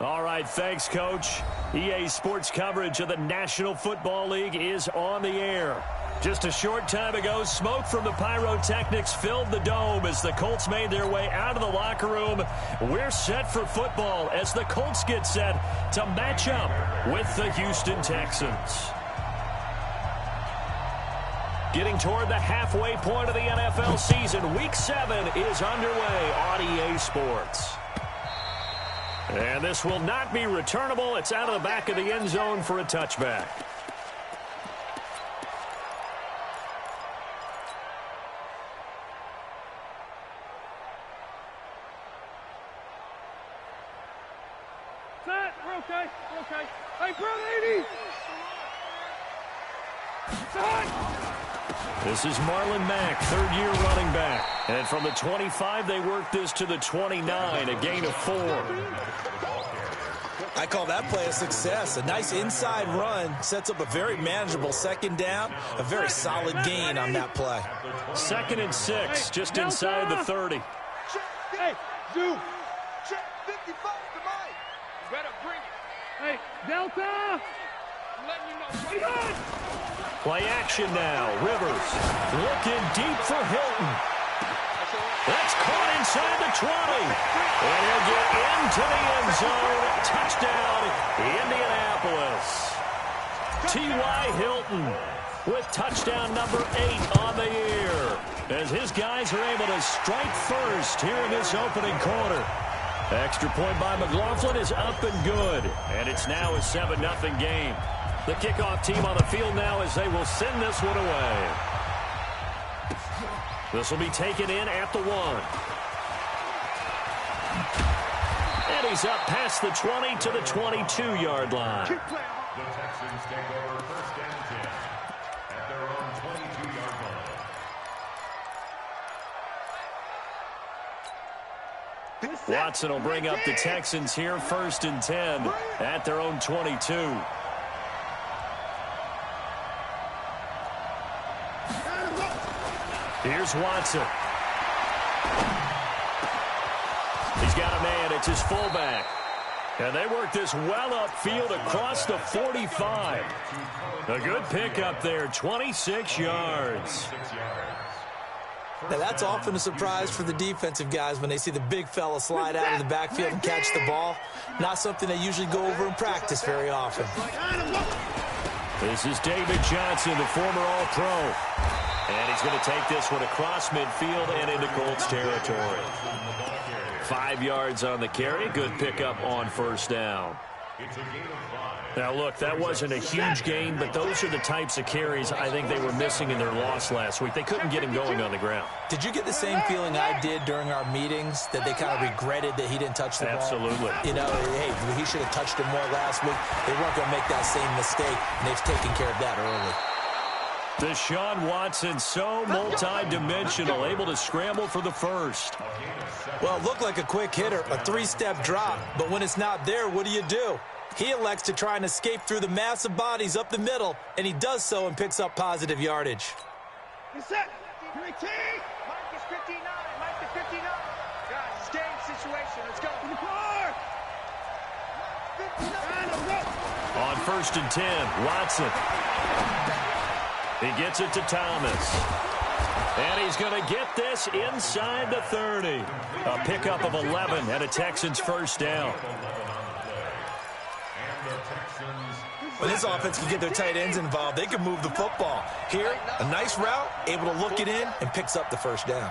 All right, thanks, Coach. EA Sports coverage of the National Football League is on the air. Just a short time ago, smoke from the pyrotechnics filled the dome as the Colts made their way out of the locker room. We're set for football as the Colts get set to match up with the Houston Texans. Getting toward the halfway point of the NFL season, Week 7 is underway on EA Sports. And this will not be returnable. It's out of the back of the end zone for a touchback. Set. We're okay. We're okay. Hey, Brother 80. Set. This is Marlon Mack, third-year running back. And from the 25, they work this to the 29, a gain of 4. I call that play a success. A nice inside run sets up a very manageable second down, a very solid gain on that play. 2nd and 6, just inside the 30. Hey, Zoo. Check 55 to Mike. Better bring it. Hey, Delta. I'm letting you know. Right. Play action now. Rivers looking deep for Hilton. That's caught inside the 20. And he'll get into the end zone. Touchdown, Indianapolis. T.Y. Hilton with touchdown number 8 on the year. As his guys are able to strike first here in this opening quarter. Extra point by McLaughlin is up and good. And it's now a 7-0 game. The kickoff team on the field now as they will send this one away. This will be taken in at the 1. And he's up past the 20 to the 22-yard line. The Texans take over 1st and 10 at their own 22-yard line. Watson will bring up the Texans here 1st and 10 at their own 22. Here's Watson. He's got a man. It's his fullback. And they work this well upfield across the 45. A good pickup there, 26 yards. Now, that's often a surprise for the defensive guys when they see the big fella slide out of the backfield and catch the ball. Not something they usually go over in practice very often. This is David Johnson, the former All-Pro. And he's going to take this one across midfield and into Colts territory. 5 yards on the carry. Good pickup on 1st down. Now, look, that wasn't a huge gain, but those are the types of carries I think they were missing in their loss last week. They couldn't get him going on the ground. Did you get the same feeling I did during our meetings, that they kind of regretted that he didn't touch the ball? Absolutely. You know, hey, he should have touched it more last week. They weren't going to make that same mistake, and they've taken care of that early. Deshaun Watson, so multi-dimensional, able to scramble for the 1st. Well, it looked like a quick hitter, a 3-step drop, but when it's not there, what do? He elects to try and escape through the massive bodies up the middle, and he does so and picks up positive yardage. Get set. Mike is 59. Mike is 59. Guys, it's game situation. Let's go. In the car. On 1st and 10, Watson. He gets it to Thomas. And he's going to get this inside the 30. A pickup of 11 and a Texans 1st down. When this offense can get their tight ends involved, they can move the football. Here, a nice route, able to look it in, and picks up the 1st down.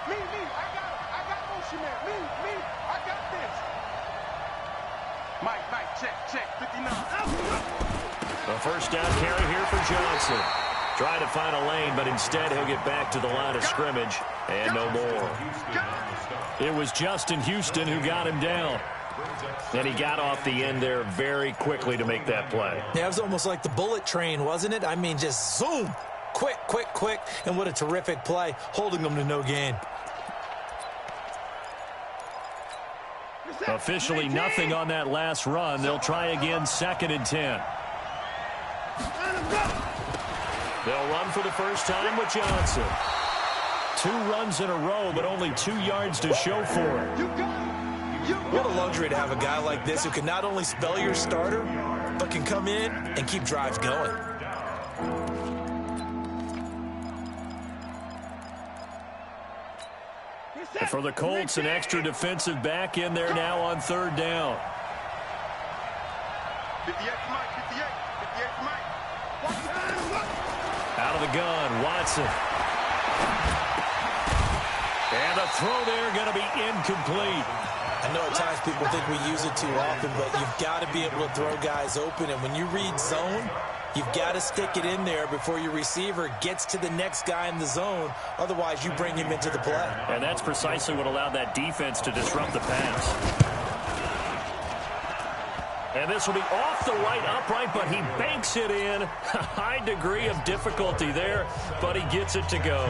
Me, I got motion man. Me, I got this. Mike, check, 59. A 1st down carry here for Johnson. Trying to find a lane, but instead he'll get back to the line of scrimmage and no more. It was Justin Houston who got him down. And he got off the end there very quickly to make that play. Yeah, it was almost like the bullet train, wasn't it? I mean, just zoom. Quick. And what a terrific play, holding them to no gain. Officially nothing on that last run. They'll try again 2nd and 10. They'll run for the 1st time with Johnson. 2 runs in a row, but only 2 yards to show for it. You got it. What a luxury to have a guy like this who can not only spell your starter, but can come in and keep drives going. And for the Colts, an extra defensive back in there now on third down. 58 for Mike, 58 for Mike. Out of the gun, Watson. And the throw there going to be incomplete. I know at times people think we use it too often, but you've got to be able to throw guys open. And when you read zone, you've got to stick it in there before your receiver gets to the next guy in the zone. Otherwise, you bring him into the play. And that's precisely what allowed that defense to disrupt the pass. And this will be off the right upright, but he banks it in. A high degree of difficulty there, but he gets it to go.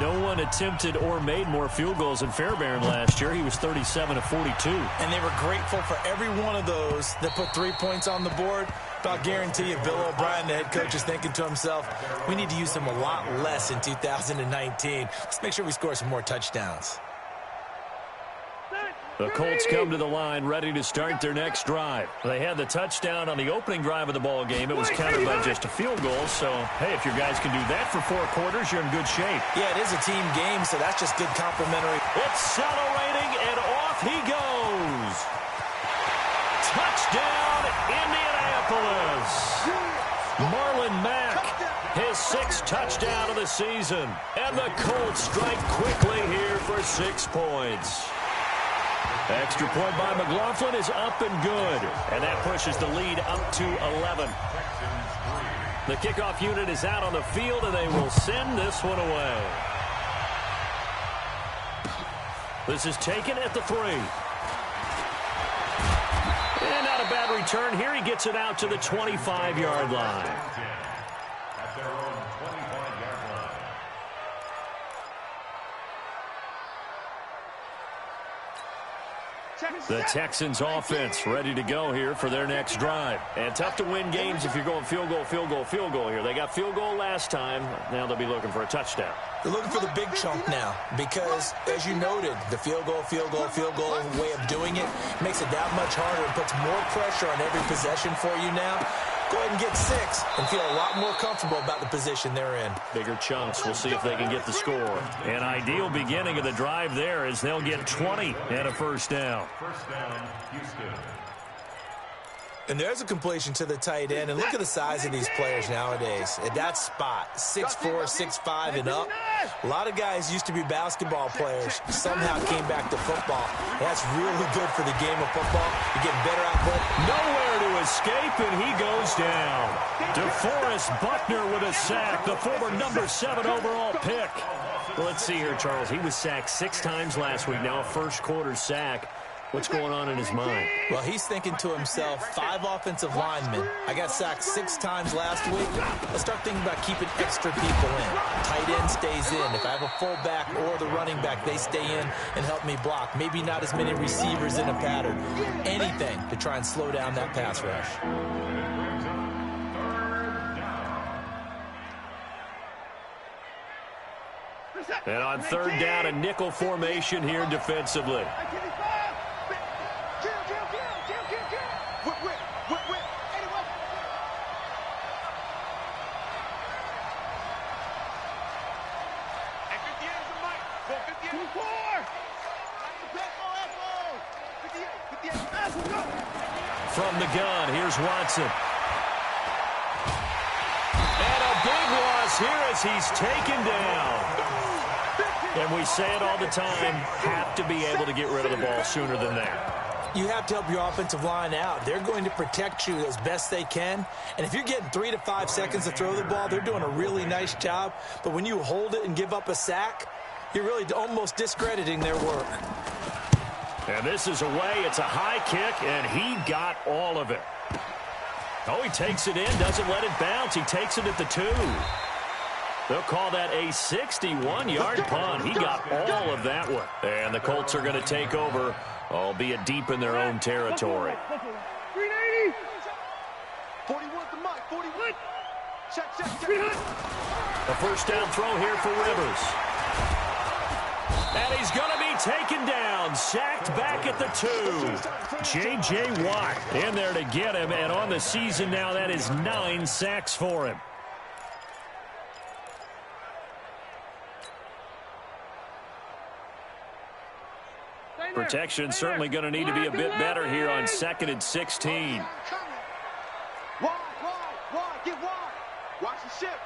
No one attempted or made more field goals than Fairbairn last year. He was 37 of 42. And they were grateful for every one of those that put 3 points on the board. But I'll guarantee you, Bill O'Brien, the head coach, is thinking to himself, we need to use him a lot less in 2019. Let's make sure we score some more touchdowns. The Colts come to the line ready to start their next drive. They had the touchdown on the opening drive of the ball game. It was countered by just a field goal. So, hey, if your guys can do that for 4 quarters, you're in good shape. Yeah, it is a team game, so that's just good complimentary. Accelerating, and off he goes. Touchdown, Indianapolis. Marlon Mack, his 6th touchdown of the season. And the Colts strike quickly here for 6 points. Extra point by McLaughlin is up and good. And that pushes the lead up to 11. The kickoff unit is out on the field, and they will send this one away. This is taken at the 3. And not a bad return here. He gets it out to the 25-yard line. At their own 25-yard line. The Texans offense ready to go here for their next drive. And tough to win games if you're going field goal, field goal, field goal here. They got field goal last time. Now they'll be looking for a touchdown. They're looking for the big chunk now because, as you noted, the field goal way of doing it makes it that much harder and puts more pressure on every possession for you now. Go ahead and get 6 and feel a lot more comfortable about the position they're in. Bigger chunks. We'll see if they can get the score. An ideal beginning of the drive there as they'll get 20 and a first down. First down, Houston. And there's a completion to the tight end. And look at the size of these players nowadays. At that spot, 6'4", 6'5", and up. A lot of guys used to be basketball players. Somehow came back to football. That's really good for the game of football. You're getting better output. Nowhere to escape, and he goes down. DeForest Buckner with a sack, the former number 7 overall pick. Well, let's see here, Charles. He was sacked 6 times last week. Now a first-quarter sack. What's going on in his mind? Well, he's thinking to himself, 5 offensive linemen. I got sacked 6 times last week. Let's start thinking about keeping extra people in. Tight end stays in. If I have a fullback or the running back, they stay in and help me block. Maybe not as many receivers in a pattern. Anything to try and slow down that pass rush. And on third down, a nickel formation here defensively. From the gun, here's Watson. And a big loss here as he's taken down. And we say it all the time, have to be able to get rid of the ball sooner than that. You have to help your offensive line out. They're going to protect you as best they can. And if you're getting 3 to 5 seconds to throw the ball, they're doing a really nice job. But when you hold it and give up a sack, you're really almost discrediting their work. And this is away. It's a high kick, and he got all of it. Oh, he takes it in, doesn't let it bounce. He takes it at the 2. They'll call that a 61-yard punt. He got all of that one. And the Colts are going to take over, albeit deep in their own territory. 380. 41 to Mike. 41. Check. A first down throw here for Rivers. And he's going to be taken down, sacked back at the 2. J.J. Watt in there to get him, and on the season now, that is 9 sacks for him. Protection certainly going to need to be a bit better here on 2nd and 16. Wide, get wide. Watch the ship,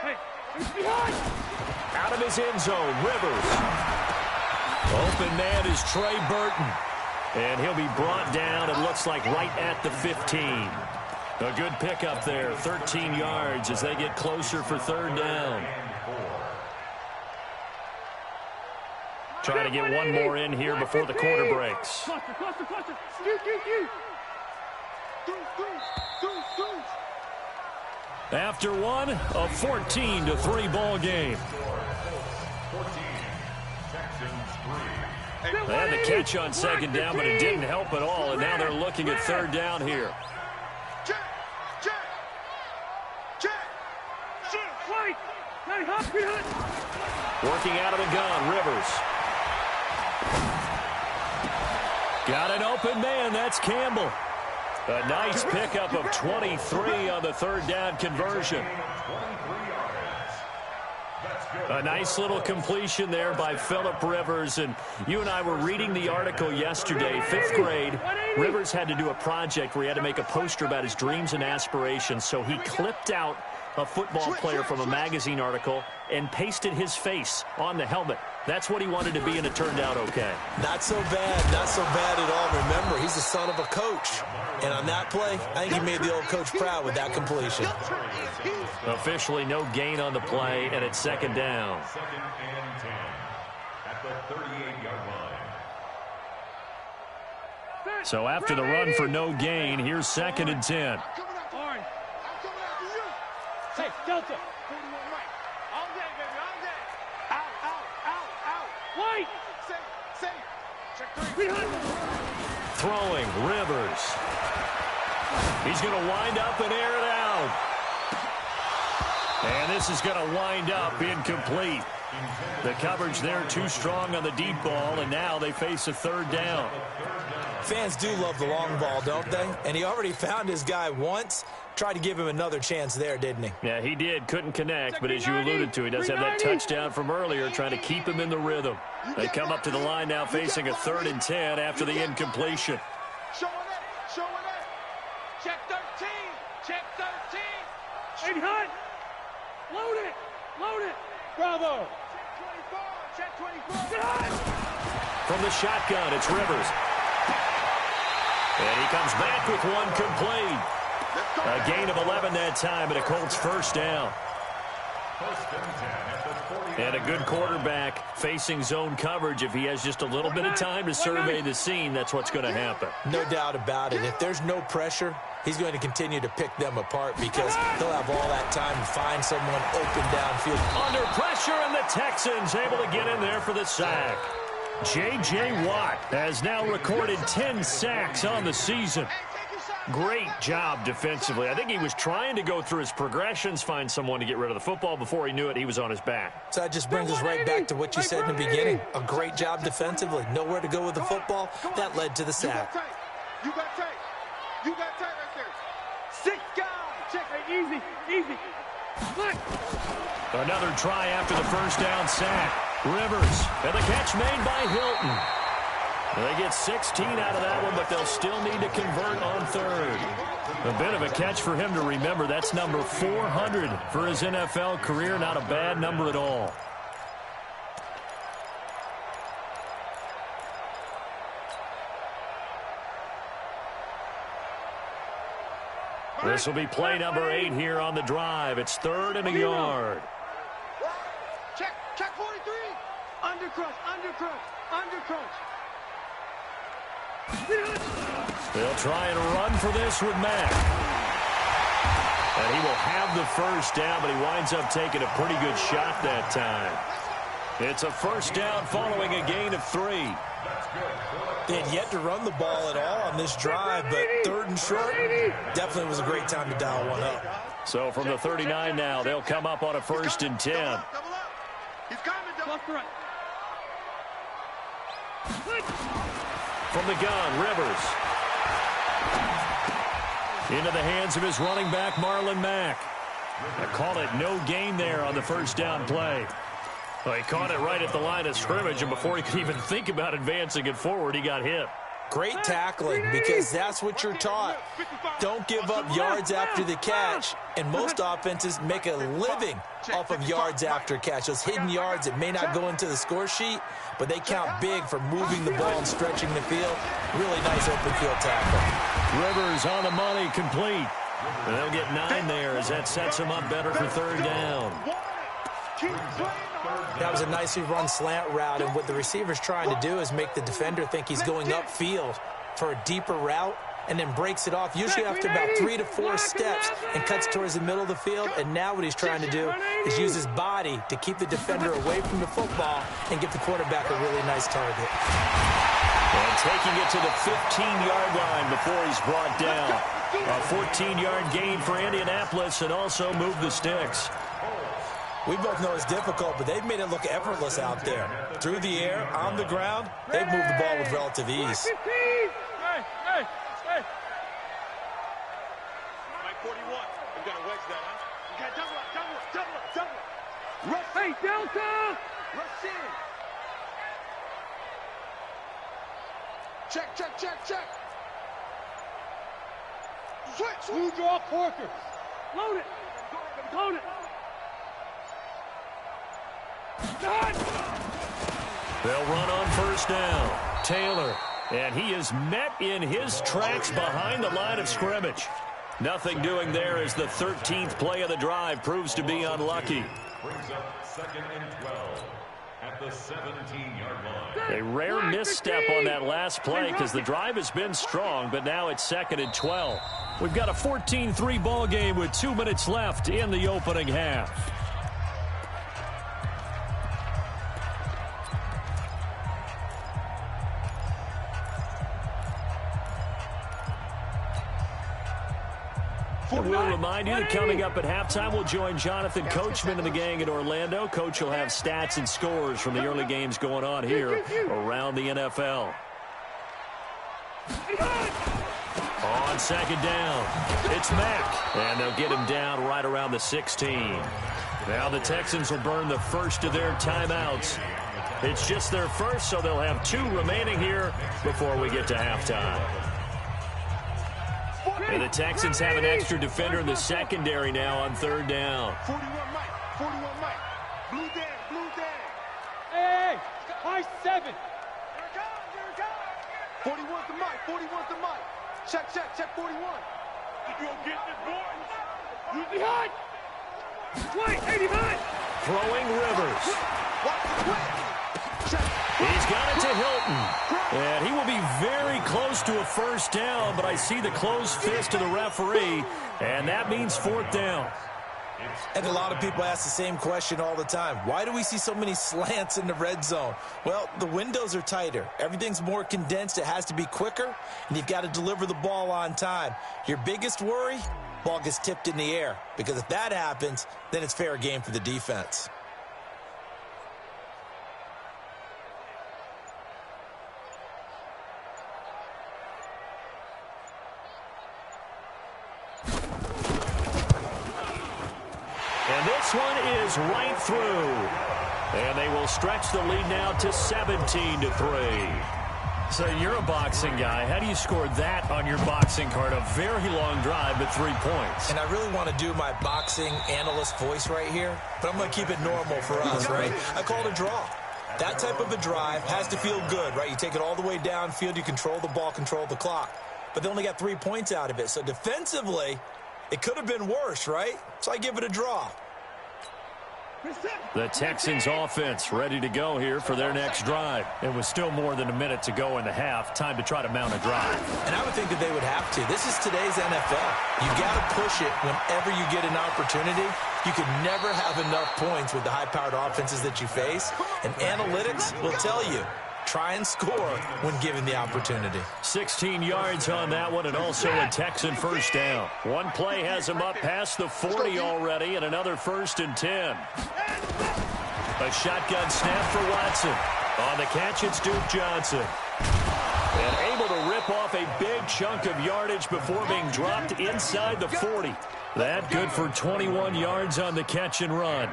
Hey, out of his end zone, Rivers. Open man is Trey Burton. And he'll be brought down, it looks like, right at the 15. A good pickup there, 13 yards as they get closer for 3rd down. Trying to get one more in here before the quarter breaks. After one, a 14-3 ball game. They had the catch on 2nd down, but it didn't help at all, and now they're looking at 3rd down here. Working out of the gun, Rivers. Got an open man, that's Campbell. A nice pickup of 23 on the 3rd down conversion. A nice little completion there by Phillip Rivers. And you and I were reading the article yesterday, 5th grade. Rivers had to do a project where he had to make a poster about his dreams and aspirations. So he clipped out a football player from a magazine article and pasted his face on the helmet. That's what he wanted to be, and it turned out okay. Not so bad at all. Remember, he's the son of a coach. And on that play, I think he made the old coach proud with that completion. Officially no gain on the play, and it's 2nd down. 2nd and 10 at the 38-yard line. So after the run for no gain, here's 2nd and 10. Hey, Delta. 41 right. All day, baby, all day. Out. White. Safe. Check 3. Throwing, Rivers. He's going to wind up and air it out. And this is going to wind up incomplete. The coverage there too strong on the deep ball, and now they face a 3rd down. Fans do love the long ball, don't they? And he already found his guy once. Tried to give him another chance there, didn't he? Yeah, he did. Couldn't connect, but as you alluded to, he does have that touchdown from earlier, trying to keep him in the rhythm. They come up to the line now facing a 3rd and 10 after the incompletion. Showing it. Check 13. 8 hot. Load it. Bravo. Check 24. From the shotgun, it's Rivers. And he comes back with one complete. A gain of 11 that time, and a Colts 1st down. And a good quarterback facing zone coverage. If he has just a little bit of time to survey the scene, that's what's going to happen. No doubt about it. If there's no pressure, he's going to continue to pick them apart because he'll have all that time to find someone open downfield. Under pressure, and the Texans able to get in there for the sack. J.J. Watt has now recorded 10 sacks on the season. Great job defensively. I think he was trying to go through his progressions, find someone to get rid of the football. Before he knew it, he was on his back. So that just brings us right back to what you said in the beginning. A great job defensively. Nowhere to go with the football. That led to the sack. You got tight right there. 6 guys. Check it. Easy. Look. Another try after the 1st down sack. Rivers, and the catch made by Hilton. They get 16 out of that one, but they'll still need to convert on 3rd. A bit of a catch for him to remember. That's number 400 for his NFL career. Not a bad number at all. This will be play number 8 here on the drive. It's 3rd and a yard. Check 43. Undercrunch. They'll try and run for this with Mack. And he will have the 1st down, but he winds up taking a pretty good shot that time. It's a 1st down following a gain of 3. They had yet to run the ball at all on this drive, but 3rd and short definitely was a great time to dial one up. So from the 39 now, they'll come up on a 1st and 10. He's coming. from the gun, Rivers. Into the hands of his running back, Marlon Mack. I call it no gain there on the first down play. Well, he caught it right at the line of scrimmage, and before he could even think about advancing it forward, he got hit. Great tackling, because that's what you're taught. Don't give up yards after the catch. And most offenses make a living off of yards after catch. Those hidden yards that may not go into the score sheet, but they count big for moving the ball and stretching the field. Really nice open field tackle. Rivers on the money, complete. And they'll get 9 there as that sets him up better for third down. That was a nicely run slant route, and what the receiver's trying to do is make the defender think he's going upfield for a deeper route, and then breaks it off, usually after about 3 to 4 steps, and cuts towards the middle of the field. And now what he's trying to do is use his body to keep the defender away from the football and get the quarterback a really nice target. And taking it to the 15-yard line before he's brought down. A 14-yard gain for Indianapolis, and also move the sticks. We both know it's difficult, but they've made it look effortless out there. Through the air, on the ground, they've moved the ball with relative ease. Hey. Mike 41, you got to wedge that, huh? You got to double up. Rush. Hey, Delta! Rush in. Check. Switch. Blue draw Corker. Load it. They'll run on first down. Taylor, and he is met in his tracks behind the line of scrimmage. Nothing doing there as the 13th play of the drive proves to be unlucky. Brings up 2nd and 12 at the 17-yard line. A rare misstep on that last play because the drive has been strong, but now it's 2nd and 12. We've got a 14-3 ball game with 2 minutes left in the opening half. And we'll remind you that coming up at halftime, we'll join Jonathan Coachman and the gang in Orlando. Coach will have stats and scores from the early games going on here around the NFL. On second down, it's Mack, and they'll get him down right around the 16. Now the Texans will burn the first of their timeouts. It's just their first, so they'll have 2 remaining here before we get to halftime. And the Texans have an extra defender in the secondary now on third down. 41 Mike. Blue down. Hey, high 7. Here it comes. 41's the Mike. Check 41. Did you get this, boys? Use the high. 89. Throwing Rivers. He's got it to Hilton. And he will be very close to a first down, but I see the closed fist of the referee, and that means 4th down. And a lot of people ask the same question all the time. Why do we see so many slants in the red zone? Well, the windows are tighter. Everything's more condensed. It has to be quicker, and you've got to deliver the ball on time. Your biggest worry, ball gets tipped in the air, because if that happens, then it's fair game for the defense. And this one is right through. And they will stretch the lead now to 17-3. So you're a boxing guy. How do you score that on your boxing card? A very long drive, but 3 points. And I really want to do my boxing analyst voice right here, but I'm going to keep it normal for us, right? I call it a draw. That type of a drive has to feel good, right? You take it all the way downfield, you control the ball, control the clock. But they only got 3 points out of it. So defensively, it could have been worse, right? So I give it a draw. The Texans offense ready to go here for their next drive. It was still more than a minute to go in the half. Time to try to mount a drive. And I would think that they would have to. This is today's NFL. You got to push it whenever you get an opportunity. You can never have enough points with the high-powered offenses that you face. And analytics will tell you, try and score when given the opportunity. 16 yards on that one, and also a Texan first down. One play has him up past the 40 already, and another 1st and 10. A shotgun snap for Watson. On the catch, it's Duke Johnson. And rip off a big chunk of yardage before being dropped inside the 40. That good for 21 yards on the catch and run.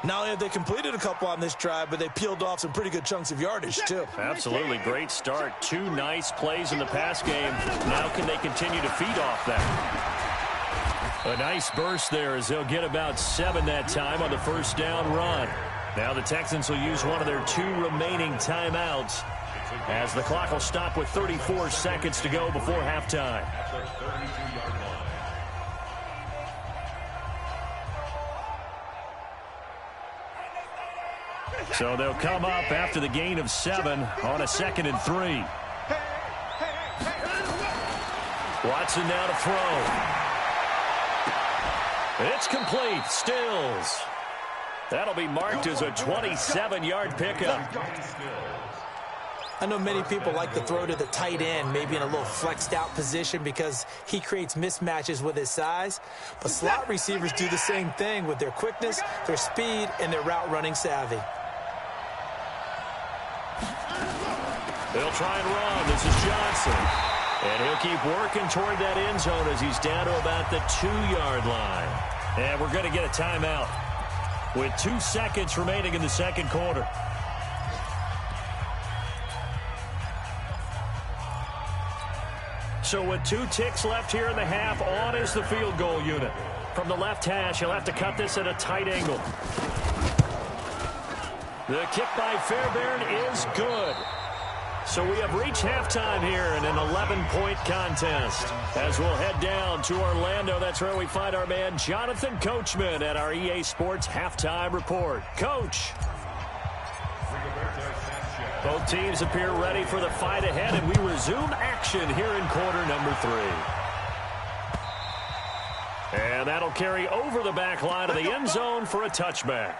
Not only have they completed a couple on this drive, but they peeled off some pretty good chunks of yardage, too. Absolutely great start. 2 nice plays in the pass game. Now can they continue to feed off that? A nice burst there as they'll get about 7 that time on the first down run. Now the Texans will use one of their 2 remaining timeouts as the clock will stop with 34 seconds to go before halftime. So they'll come up after the gain of 7 on a 2nd and 3. Watson now to throw. It's complete. Stills. That'll be marked as a 27-yard pickup. I know many people like to throw to the tight end, maybe in a little flexed out position because he creates mismatches with his size. But slot receivers do the same thing with their quickness, their speed, and their route running savvy. They'll try and run. This is Johnson. And he'll keep working toward that end zone as he's down to about the 2-yard line. And we're going to get a timeout with 2 seconds remaining in the second quarter. So with 2 ticks left here in the half, on is the field goal unit. From the left hash, he'll have to cut this at a tight angle. The kick by Fairbairn is good. So we have reached halftime here in an 11-point contest. As we'll head down to Orlando, that's where we find our man Jonathan Coachman at our EA Sports Halftime Report. Coach. Both teams appear ready for the fight ahead, and we resume action here in quarter number 3. And that'll carry over the back line of the end zone for a touchback.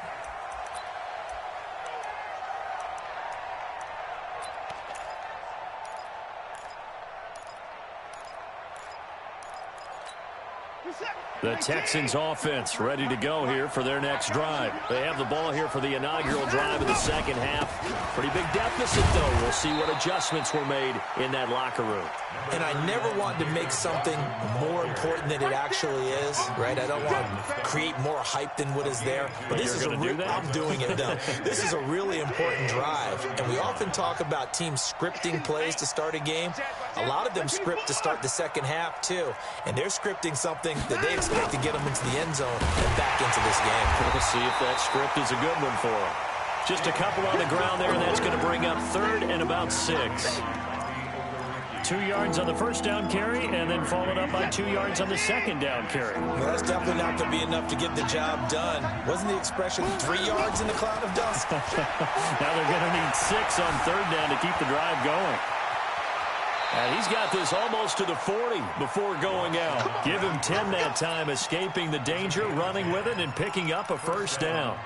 The Texans offense ready to go here for their next drive. They have the ball here for the inaugural drive of the second half. Pretty big deficit, though. We'll see what adjustments were made in that locker room. And I never want to make something more important than it actually is, right? I don't want to create more hype than what is there. But this is I'm doing it, though. This is a really important drive. And we often talk about teams scripting plays to start a game. A lot of them script to start the second half, too. And they're scripting something that they expect to get them into the end zone and back into this game. We'll see if that script is a good one for them. Just a couple on the ground there, and that's going to bring up 3rd and about 6. 2 yards on the first down carry, and then followed up by 2 yards on the second down carry. Well, that's definitely not going to be enough to get the job done. Wasn't the expression 3 yards in the cloud of dust? Now they're going to need 6 on 3rd down to keep the drive going. And he's got this almost to the 40 before going out. Give him 10 that time, escaping the danger, running with it, and picking up a first down.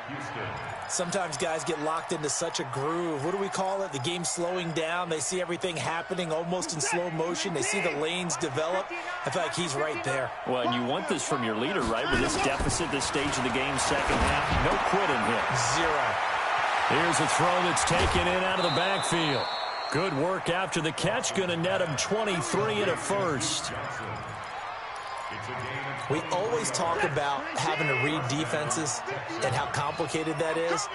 Sometimes guys get locked into such a groove. What do we call it? The game's slowing down. They see everything happening almost in slow motion. They see the lanes develop. I feel like he's right there. Well, and you want this from your leader, right? With this deficit, this stage of the game's second half, no quitting here. 0. Here's a throw that's taken in out of the backfield. Good work after the catch. Going to net him 23 and a first. We always talk about having to read defenses and how complicated that is.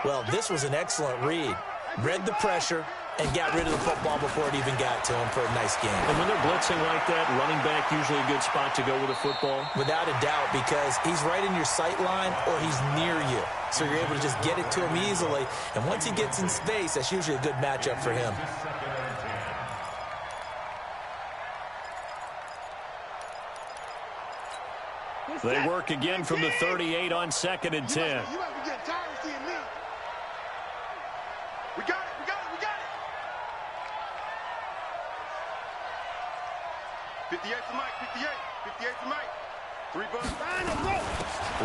Well, this was an excellent read. Read the pressure and got rid of the football before it even got to him for a nice game. And when they're blitzing like that, running back usually a good spot to go with a football? Without a doubt, because he's right in your sight line or he's near you. So you're able to just get it to him easily. And once he gets in space, that's usually a good matchup for him. They work again from the 38 on 2nd and 10. You might be getting tired of seeing me. We got it, we got it, we got it. 58 to Mike, 58. 58 to Mike. 3 bucks.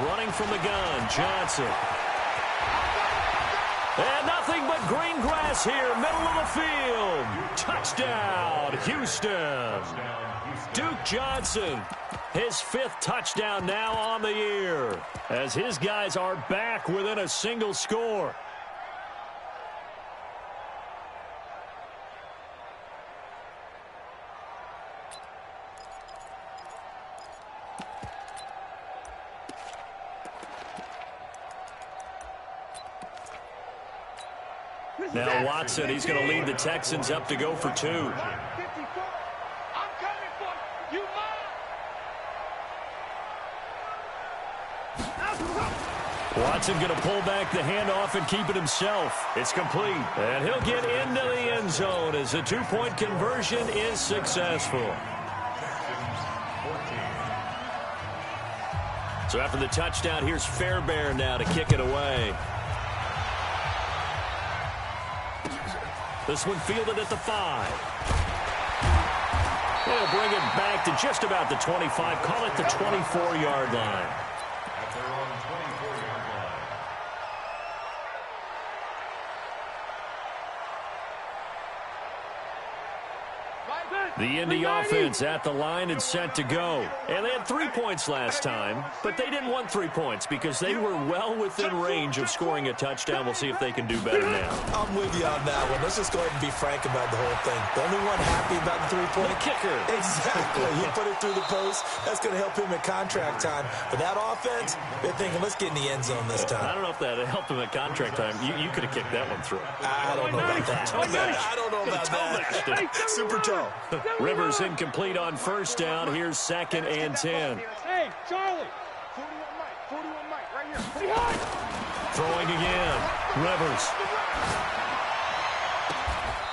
Running from the gun, Johnson. And nothing but green grass here, middle of the field. Touchdown, Houston. Duke Johnson, his 5th touchdown now on the year, as his guys are back within a single score. Now Watson, he's going to lead the Texans up to go for 2. I'm coming for you. You Watson going to pull back the handoff and keep it himself. It's complete. And he'll get into the end zone as the 2-point conversion is successful. So after the touchdown, here's Fairbairn now to kick it away. This one fielded at the 5. They'll bring it back to just about the 25. Call it the 24-yard line. At their own 24-yard line. The Indy offense at the line and set to go. And they had 3 points last time, but they didn't want 3 points because they were well within range of scoring a touchdown. We'll see if they can do better now. I'm with you on that one. Let's just go ahead and be frank about the whole thing. The only one happy about the 3-point kicker. Exactly. He put it through the post. That's going to help him at contract time. But that offense, they're thinking, let's get in the end zone this time. I don't know if that helped him at contract time. You could have kicked that one through. I don't know about that. I don't know about that. Super toe. Rivers incomplete on first down. Here's 2nd and 10. Hey, Charlie. 41 Mike, right here. Throwing again. Rivers.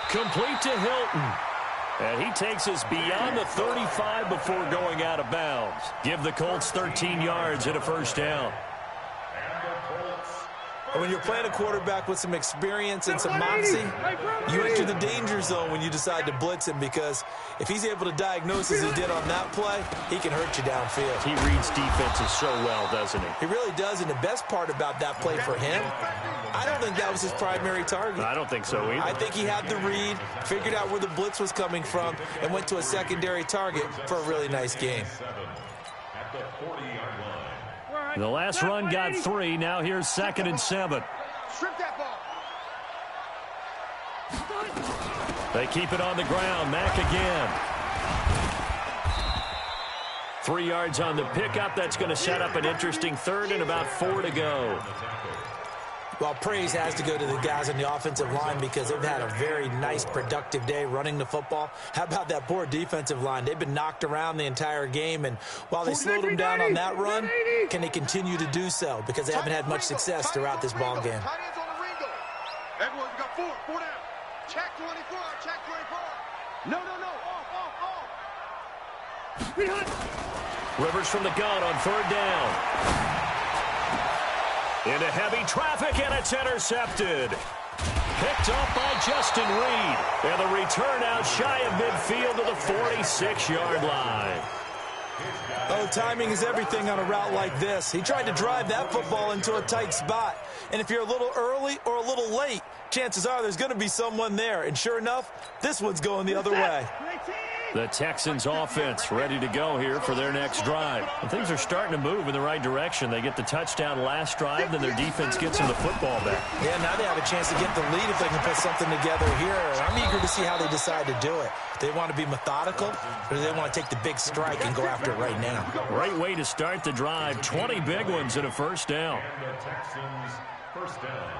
Complete to Hilton. And he takes us beyond the 35 before going out of bounds. Give the Colts 13 yards and a first down. And when you're playing a quarterback with some experience and some moxie, you enter the danger zone when you decide to blitz him, because if he's able to diagnose as he did on that play, he can hurt you downfield. He reads defenses so well, doesn't he? He really does, and the best part about that play for him, I don't think that was his primary target. I don't think so either. I think he had the read, figured out where the blitz was coming from, and went to a secondary target for a really nice game. At the 40-yard line. The last run got 3. Now here's 2nd and 7. Strip that ball. They keep it on the ground. Mack again. 3 yards on the pickup. That's going to set up an interesting 3rd and about 4 to go. Well, praise has to go to the guys on the offensive line because they've had a very nice, productive day running the football. How about that poor defensive line? They've been knocked around the entire game, and while they slowed them down on that run, can they continue to do so? Because they haven't had much success throughout this ball game. Everyone, you got 4 down. Check 24, check 24. No. Off. Rivers from the gun on 3rd down. Into heavy traffic, and it's intercepted. Picked off by Justin Reed. And the return out shy of midfield to the 46-yard line. Oh, timing is everything on a route like this. He tried to drive that football into a tight spot. And if you're a little early or a little late, chances are there's going to be someone there. And sure enough, this one's going the other way. The Texans offense ready to go here for their next drive. And things are starting to move in the right direction. They get the touchdown last drive, then their defense gets them the football back. Yeah, now they have a chance to get the lead if they can put something together here. I'm eager to see how they decide to do it. Do they want to be methodical, or do they want to take the big strike and go after it right now? Great way to start the drive. 20 big ones and a first down. And the Texans first down.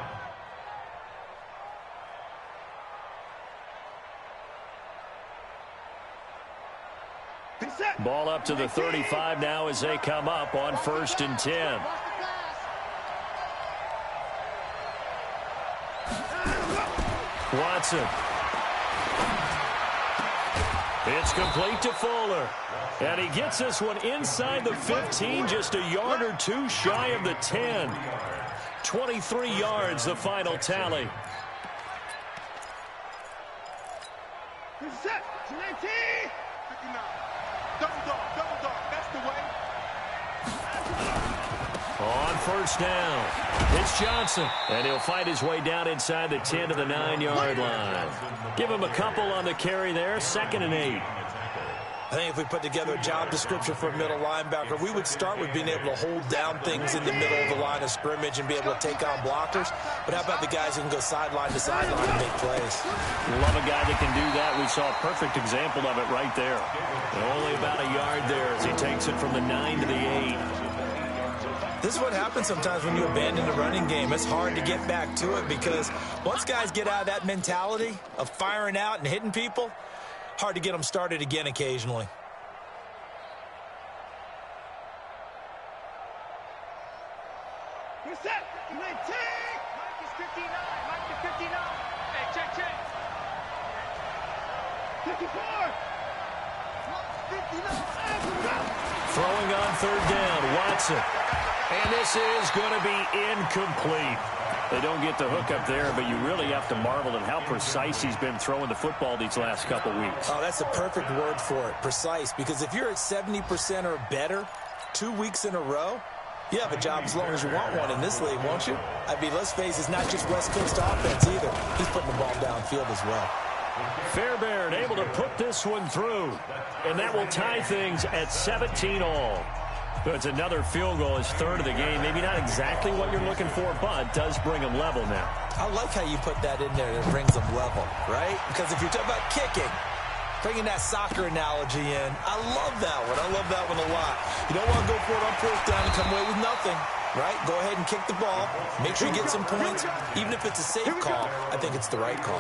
Ball up to the 35 now as they come up on 1st and 10. Watson. It's complete to Fuller. And he gets this one inside the 15, just a yard or 2 shy of the 10. 23 yards, the final tally. Set. 19. 59. Double dog. That's the way. On 1st down, it's Johnson. And he'll fight his way down inside the 10 to the 9-yard line. Give him a couple on the carry there. 2nd and 8. I think if we put together a job description for a middle linebacker, we would start with being able to hold down things in the middle of the line of scrimmage and be able to take on blockers. But how about the guys who can go sideline to sideline and make plays? Love a guy that can do that. We saw a perfect example of it right there. And only about a yard there as he takes it from the 9 to the 8. This is what happens sometimes when you abandon the running game. It's hard to get back to it because once guys get out of that mentality of firing out and hitting people, hard to get them started again occasionally. You're set. You ain't take. Mike is 59. Mike is 59. Hey, check. 54. 59. Throwing on third down, Watson. And this is going to be incomplete. They don't get the hook up there, but you really have to marvel at how precise he's been throwing the football these last couple weeks. Oh, that's the perfect word for it, precise, because if you're at 70% or better 2 weeks in a row, you have a job as long as you want one in this league, won't you? I mean, let's face it, it's not just West Coast offense either. He's putting the ball downfield as well. Fairbairn able to put this one through, and that will tie things at 17 all. So it's another field goal, his third of the game. Maybe not exactly what you're looking for, but does bring him level now. I like how you put that in there. It brings him level, right? Because if you're talking about kicking, bringing that soccer analogy in, I love that one. I love that one a lot. You don't want to go for it on fourth down and come away with nothing, right? Go ahead and kick the ball. Make sure you get some points. Even if it's a safe call, I think it's the right call.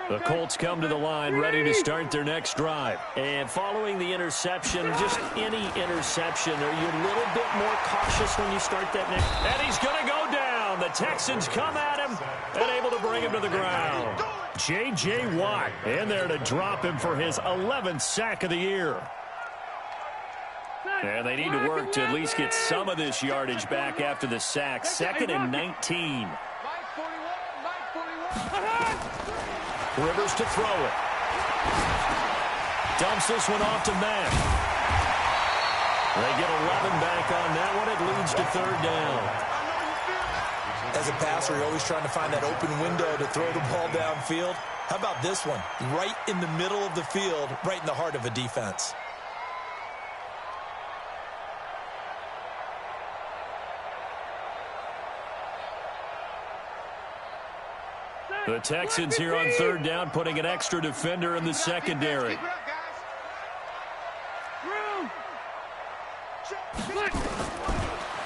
The Colts come to the line, ready to start their next drive. And following the interception, just any interception, are you a little bit more cautious when you start that next? And he's going to go down. The Texans come at him and able to bring him to the ground. J.J. Watt in there to drop him for his 11th sack of the year. And they need to work to at least get some of this yardage back after the sack. 2nd and 19. Rivers to throw it. Dumps this one off to Mack. They get 11 back on that one. It leads to third down. As a passer, you're always trying to find that open window to throw the ball downfield. How about this one? Right in the middle of the field, right in the heart of a defense. The Texans here on third down, putting an extra defender in the secondary.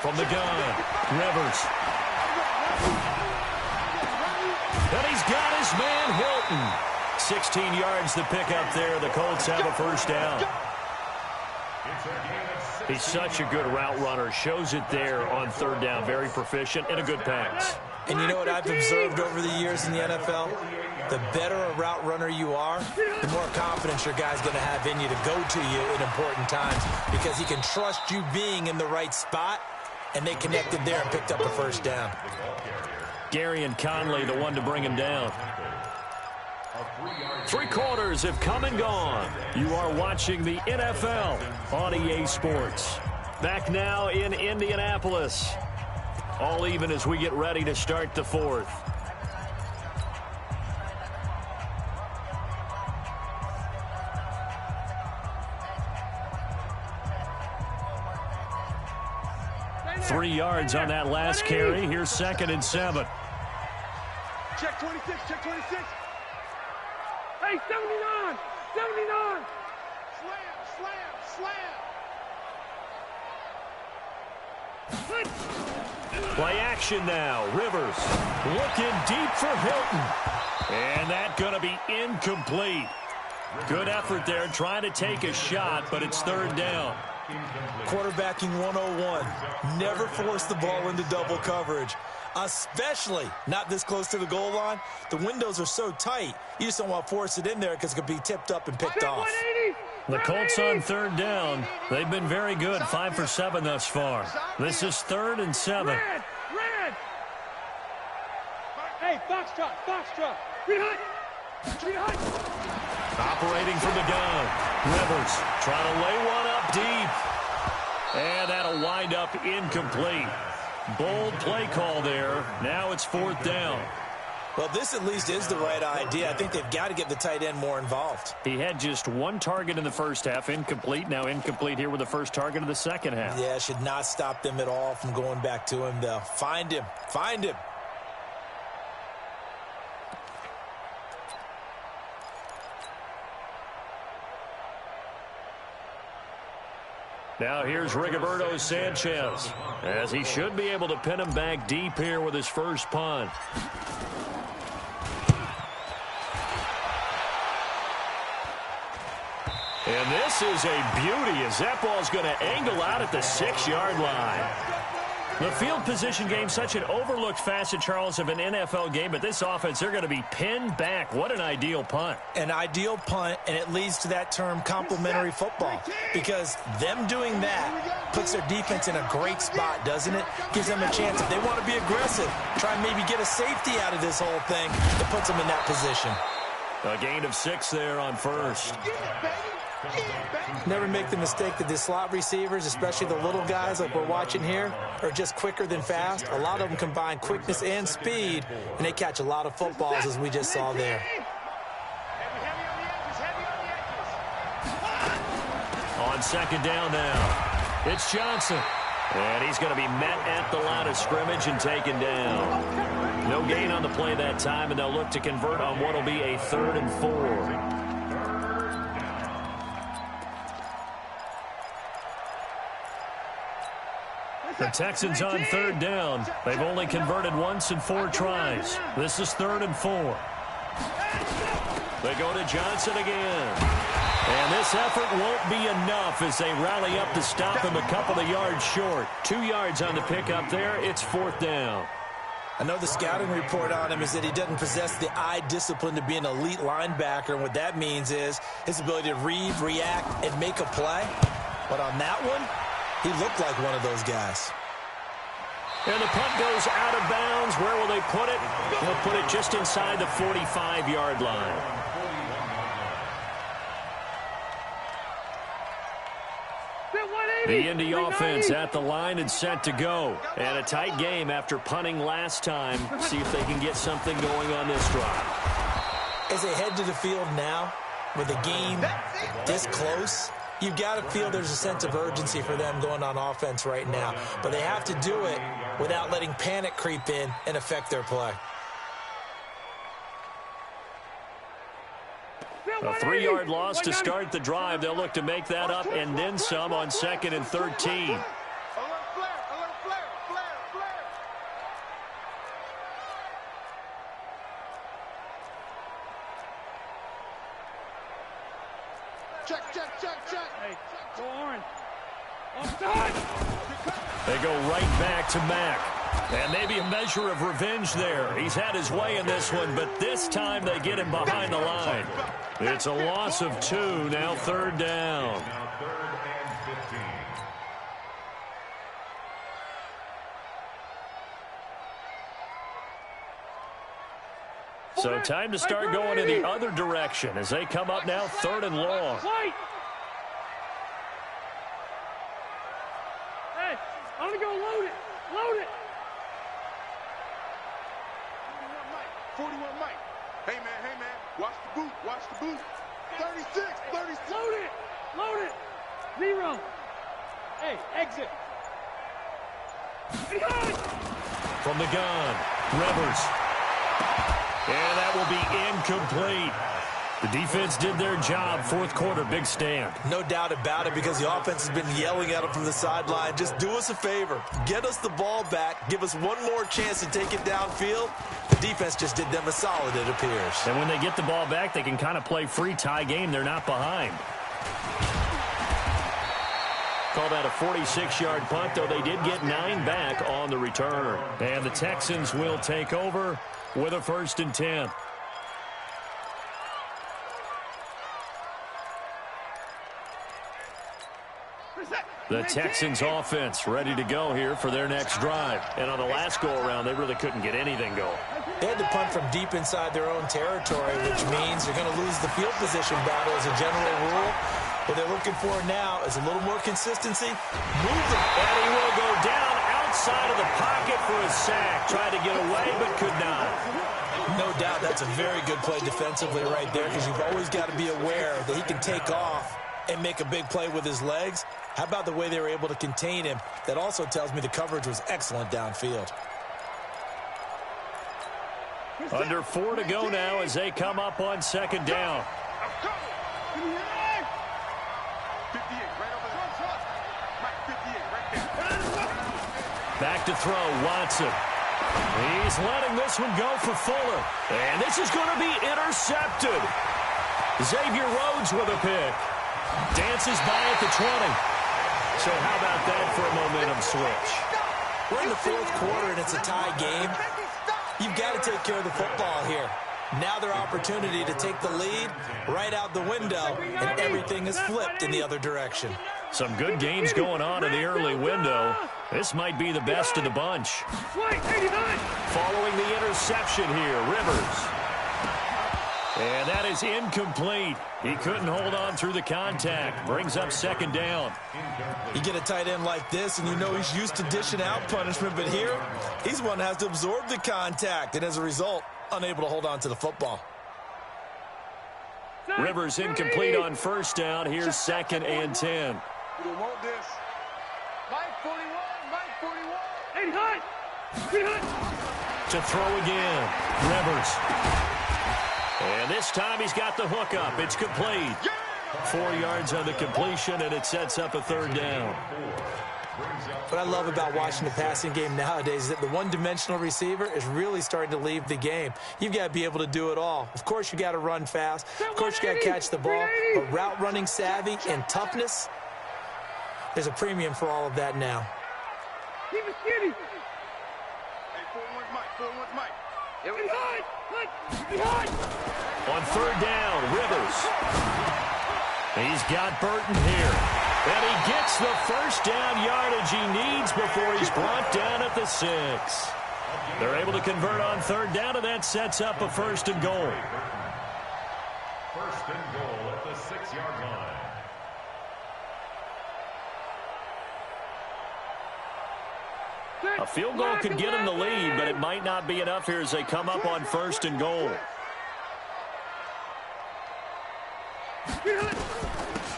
From the gun, Rivers. And he's got his man, Hilton. 16 yards to pick up there. The Colts have a first down. He's such a good route runner. Shows it there on third down. Very proficient and a good pass. And you know what I've observed over the years in the NFL? The better a route runner you are, the more confidence your guy's going to have in you to go to you in important times because he can trust you being in the right spot, and they connected there and picked up a first down. Gary and Conley, the one to bring him down. 3 quarters have come and gone. You are watching the NFL on EA Sports. Back now in Indianapolis. All even as we get ready to start the fourth. Three yards on that last carry. Here's 2nd and 7. Check 26, check 26. Hey, 79, 79. Slam. Play action now. Rivers looking deep for Hilton. And that going to be incomplete. Good effort there trying to take a shot, but it's third down. Quarterbacking 101. Never force the ball into double coverage, especially not this close to the goal line. The windows are so tight, you just don't want to force it in there because it could be tipped up and picked off. The Colts on third down. They've been very good, 5 for 7 thus far. This is 3rd and 7. Red. Hey, foxtrot. Behind. Operating from the gun. Rivers trying to lay one up deep. And that'll wind up incomplete. Bold play call there. Now it's 4th down. Well, this at least is the right idea. I think they've got to get the tight end more involved. He had just 1 target in the first half, incomplete. Now incomplete here with the first target of the second half. Yeah, should not stop them at all from going back to him, though. Find him. Now here's Rigoberto Sanchez, as he should be able to pin him back deep here with his first punt. And this is a beauty as that ball's going to angle out at the 6-yard line. The field position game, such an overlooked facet, Charles, of an NFL game, but this offense, they're going to be pinned back. What an ideal punt. An ideal punt, and it leads to that term complementary football, because them doing that puts their defense in a great spot, doesn't it? Gives them a chance. If they want to be aggressive, try and maybe get a safety out of this whole thing, it puts them in that position. A gain of 6 there on first. Never make the mistake that the slot receivers, especially the little guys like we're watching here, are just quicker than fast. A lot of them combine quickness and speed, and they catch a lot of footballs, as we just saw there. On second down now, it's Johnson. And he's going to be met at the line of scrimmage and taken down. No gain on the play that time, and they'll look to convert on what will be a 3rd and 4. The Texans on 3rd down. They've only converted once in 4 tries. This is 3rd and 4. They go to Johnson again. And this effort won't be enough as they rally up to stop him a couple of yards short. 2 yards on the pickup there. It's 4th down. I know the scouting report on him is that he doesn't possess the eye discipline to be an elite linebacker, and what that means is his ability to read, react, and make a play. But on that one, he looked like one of those guys. And the punt goes out of bounds. Where will they put it? They'll put it just inside the 45-yard line. The Indy offense at the line and set to go. And a tight game after punting last time. See if they can get something going on this drive. As they head to the field now, with the game this close, you've got to feel there's a sense of urgency for them going on offense right now. But they have to do it without letting panic creep in and affect their play. A 3-yard loss to start the drive. They'll look to make that up and then some on 2nd and 13. Hey, go Orange. They go right back to Mack. And maybe a measure of revenge there. He's had his way in this one, but this time they get him behind the line. It's a loss of 2, now 3rd down. So time to start going in the other direction as they come up now 3rd and long. Hey, I'm going to go load it. Load it. 41 Mike. Hey, man. Watch the boot. Watch the boot. 36. Load it. Load it. 0. Hey, exit. Behind. From the gun, Rivers. And that will be incomplete. The defense did their job. 4th quarter, big stand. No doubt about it, because the offense has been yelling at them from the sideline. Just do us a favor. Get us the ball back. Give us one more chance to take it downfield. The defense just did them a solid, it appears. And when they get the ball back, they can kind of play free tie game. They're not behind. Call that a 46-yard punt, though they did get 9 back on the return. And the Texans will take over with a 1st and 10. The Texans offense ready to go here for their next drive. And on the last go-around, they really couldn't get anything going. They had to punt from deep inside their own territory, which means they're going to lose the field position battle as a general rule. What they're looking for now is a little more consistency. Move them. And he will go down outside of the pocket for a sack. Tried to get away, but could not. No doubt that's a very good play defensively right there, because you've always got to be aware that he can take off and make a big play with his legs. How about the way they were able to contain him? That also tells me the coverage was excellent downfield. Under 4 to go now as they come up on 2nd down. Back to throw, Watson. He's letting this one go for Fuller. And this is going to be intercepted. Xavier Rhodes with a pick. Dances by at the 20. So how about that for a momentum switch? We're in the fourth quarter, and it's a tie game. You've got to take care of the football here. Now their opportunity to take the lead right out the window, and everything is flipped in the other direction. Some good games going on in the early window. This might be the best of the bunch. Following the interception here, Rivers. And that is incomplete. He couldn't hold on through the contact. Brings up second down. You get a tight end like this, and you know he's used to dishing out punishment, but here, he's one that has to absorb the contact, and as a result, unable to hold on to the football. Rivers incomplete on first down. Here's 2nd and 10. We don't want this. Mike 41, Mike 41. Hey, hut. To throw again. Rivers. And this time he's got the hook up. It's complete. 4 yards on the completion, and it sets up a third down. What I love about watching the passing game nowadays is that the one-dimensional receiver is really starting to leave the game. You've got to be able to do it all. Of course, you got to run fast. Of course, you got to catch the ball. But route running savvy and toughness, there's a premium for all of that now. Keep it skinny. Hey, 41's Mike, 41's Mike. Here we go. On third down, Rivers. He's got Burton here. And he gets the first down yardage he needs before he's brought down at the 6. They're able to convert on third down, and that sets up a 1st and goal. 1st and goal at the 6-yard line. A field goal could get him the lead, but it might not be enough here as they come up on 1st and goal.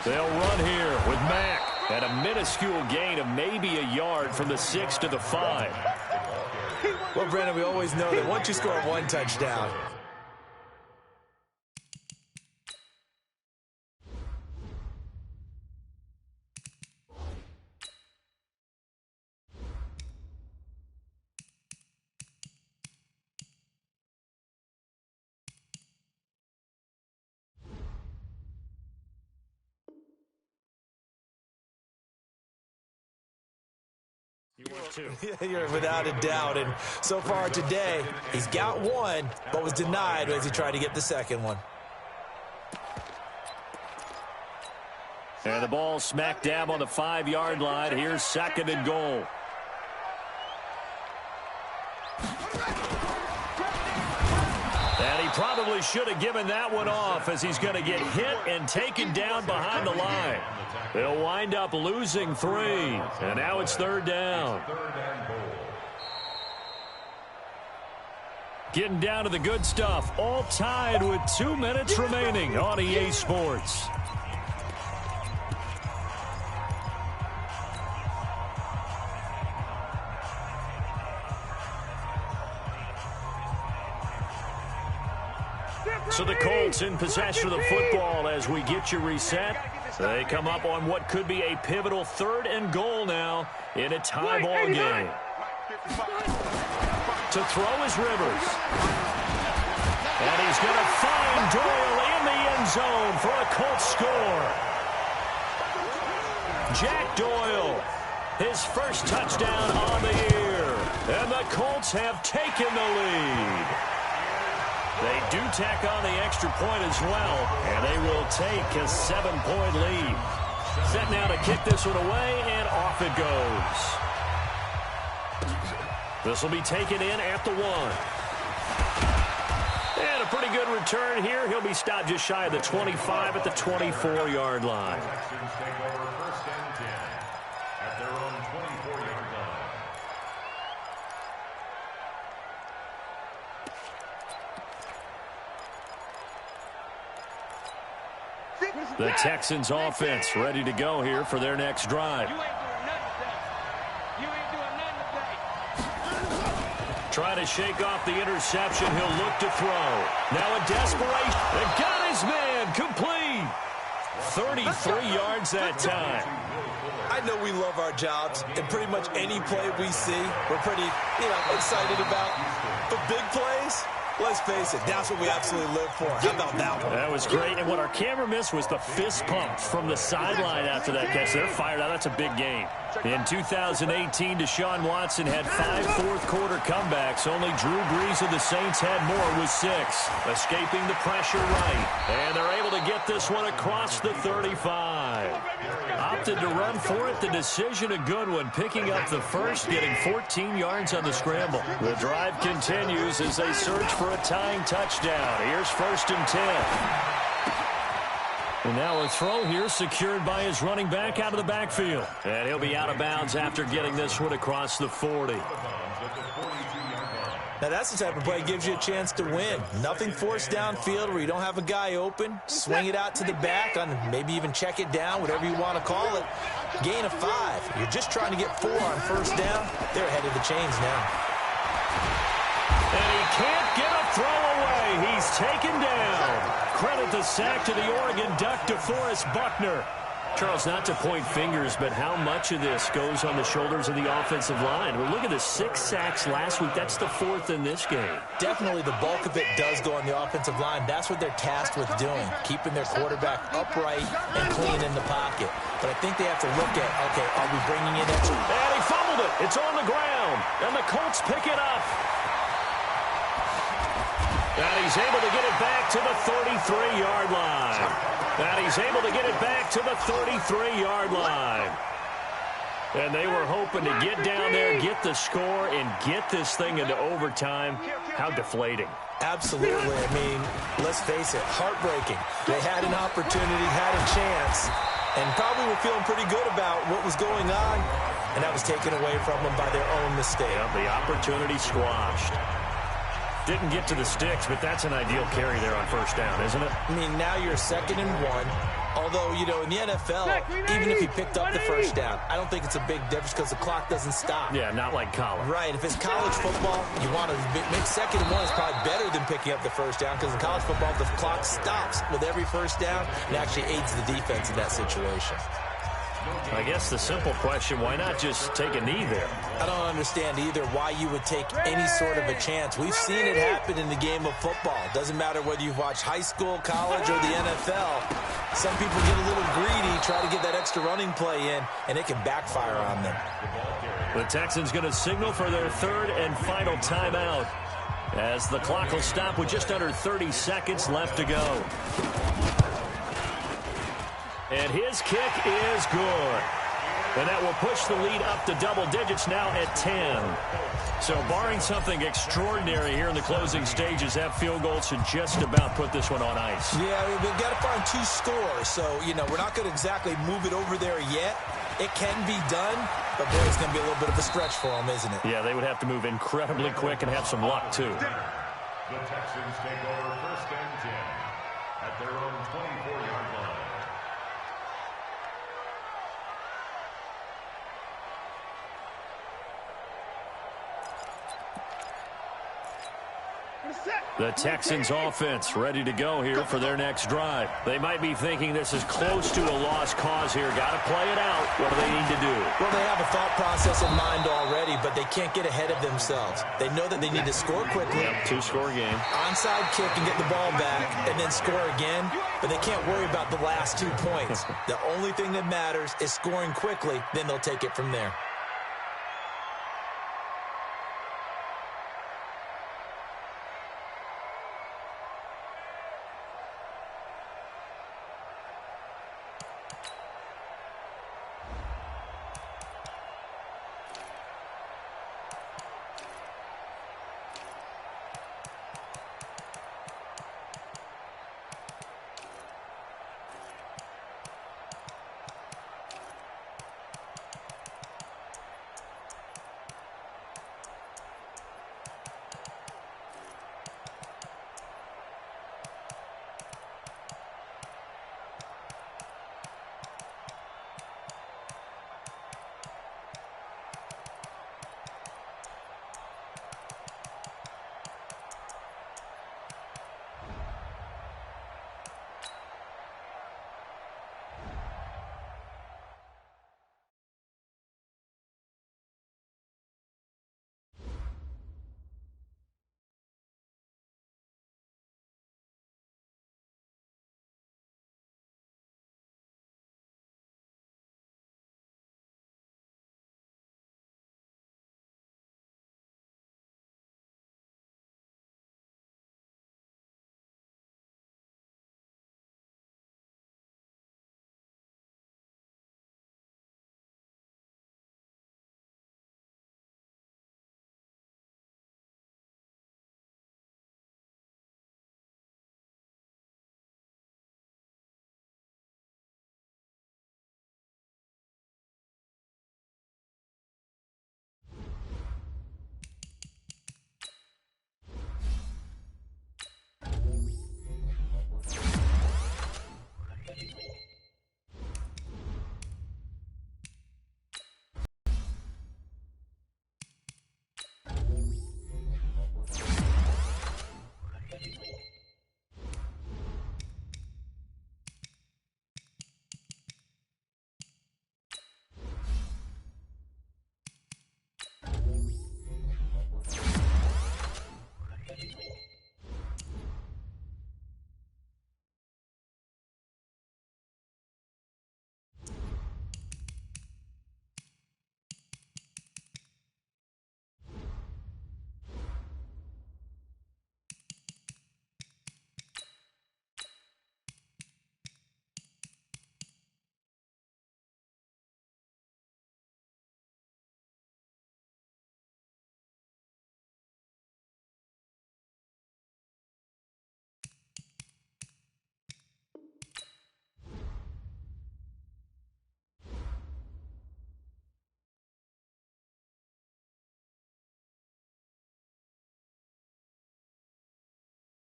They'll run here with Mack at a minuscule gain of maybe a yard from the 6 to the 5. Well, Brandon, we always know that once you score one touchdown, you're without a doubt. And so far today, he's got one, but was denied as he tried to get the second one. And the ball smack dab on the 5-yard line. Here's 2nd and goal. And he probably should have given that one off as he's going to get hit and taken down behind the line. They'll wind up losing 3. And now it's 3rd down. Getting down to the good stuff. All tied with 2 minutes remaining on EA Sports. So the Colts in possession of the football as we get you reset. They come up on what could be a pivotal 3rd and goal now in a tie ball game. To throw is Rivers. And he's going to find Doyle in the end zone for a Colts score. Jack Doyle, his first touchdown on the year. And the Colts have taken the lead. They do tack on the extra point as well, and they will take a 7-point lead. Set now to kick this one away, and off it goes. This will be taken in at the 1. And a pretty good return here. He'll be stopped just shy of the 25 at the 24-yard line. The Texans offense ready to go here for their next drive. Trying to shake off the interception. He'll look to throw. Now in desperation. They got his man complete. 33 yards that time. I I know we love our jobs, and pretty much any play we see, we're pretty, excited about. But big plays, let's face it, that's what we absolutely live for. How about that one? That was great, and what our camera missed was the fist pump from the sideline after that catch. They're fired out. That's a big game. In 2018, Deshaun Watson had 5 fourth-quarter comebacks. Only Drew Brees of the Saints had more with 6. Escaping the pressure right, and they're able to get this one across the 35. Opted to run for it. The decision a good one, picking up the first, getting 14 yards on the scramble. The drive continues as they search for a tying touchdown. Here's 1st and 10. And now a throw here secured by his running back out of the backfield. And he'll be out of bounds after getting this one across the 40. Now that's the type of play that gives you a chance to win. Nothing forced downfield where you don't have a guy open. Swing it out to the back, on maybe even check it down, whatever you want to call it. Gain of 5. You're just trying to get 4 on 1st down. They're ahead of the chains now. And he can't get a throw away. He's taken down. Credit the sack to the Oregon Duck, DeForest Buckner. Charles, not to point fingers, but how much of this goes on the shoulders of the offensive line? Well, look at the 6 sacks last week. That's the 4th in this game. Definitely the bulk of it does go on the offensive line. That's what they're tasked with doing, keeping their quarterback upright and clean in the pocket. But I think they have to look at, okay, are we bringing in extra? And he fumbled it. It's on the ground. And the Colts pick it up. And he's able to get it back to the 33-yard line. And he's able to get it back to the 33-yard line. And they were hoping to get down there, get the score, and get this thing into overtime. How deflating. Absolutely. I mean, let's face it, heartbreaking. They had an opportunity, had a chance, and probably were feeling pretty good about what was going on, and that was taken away from them by their own mistake. Yeah, the opportunity squashed. Didn't get to the sticks, but that's an ideal carry there on 1st down, isn't it? I mean, now you're 2nd and 1. Although, in the NFL, even if he picked up the 1st down, I don't think it's a big difference because the clock doesn't stop. Yeah, not like college. Right. If it's college football, you want to make 2nd and 1 is probably better than picking up the 1st down because in college football, the clock stops with every 1st down and actually aids the defense in that situation. I guess the simple question, why not just take a knee there? I don't understand either why you would take any sort of a chance. We've seen it happen in the game of football. Doesn't matter whether you've watched high school, college, or the NFL. Some people get a little greedy, try to get that extra running play in, and it can backfire on them. The Texans going to signal for their 3rd and final timeout as the clock will stop with just under 30 seconds left to go. And his kick is good. And that will push the lead up to double digits now at 10. So barring something extraordinary here in the closing stages, that field goal should just about put this one on ice. Yeah, we've got to find 2 scores. So, we're not going to exactly move it over there yet. It can be done, but boy, it's going to be a little bit of a stretch for them, isn't it? Yeah, they would have to move incredibly quick and have some luck, too. The Texans take over 1st and 10 at their own 24-yard line. The Texans offense ready to go here for their next drive. They might be thinking this is close to a lost cause here. Got to play it out. What do they need to do? Well, they have a thought process in mind already, but they can't get ahead of themselves. They know that they need to score quickly. Yep, 2-score game. Onside kick and get the ball back and then score again, but they can't worry about the last 2 points. The only thing that matters is scoring quickly, then they'll take it from there.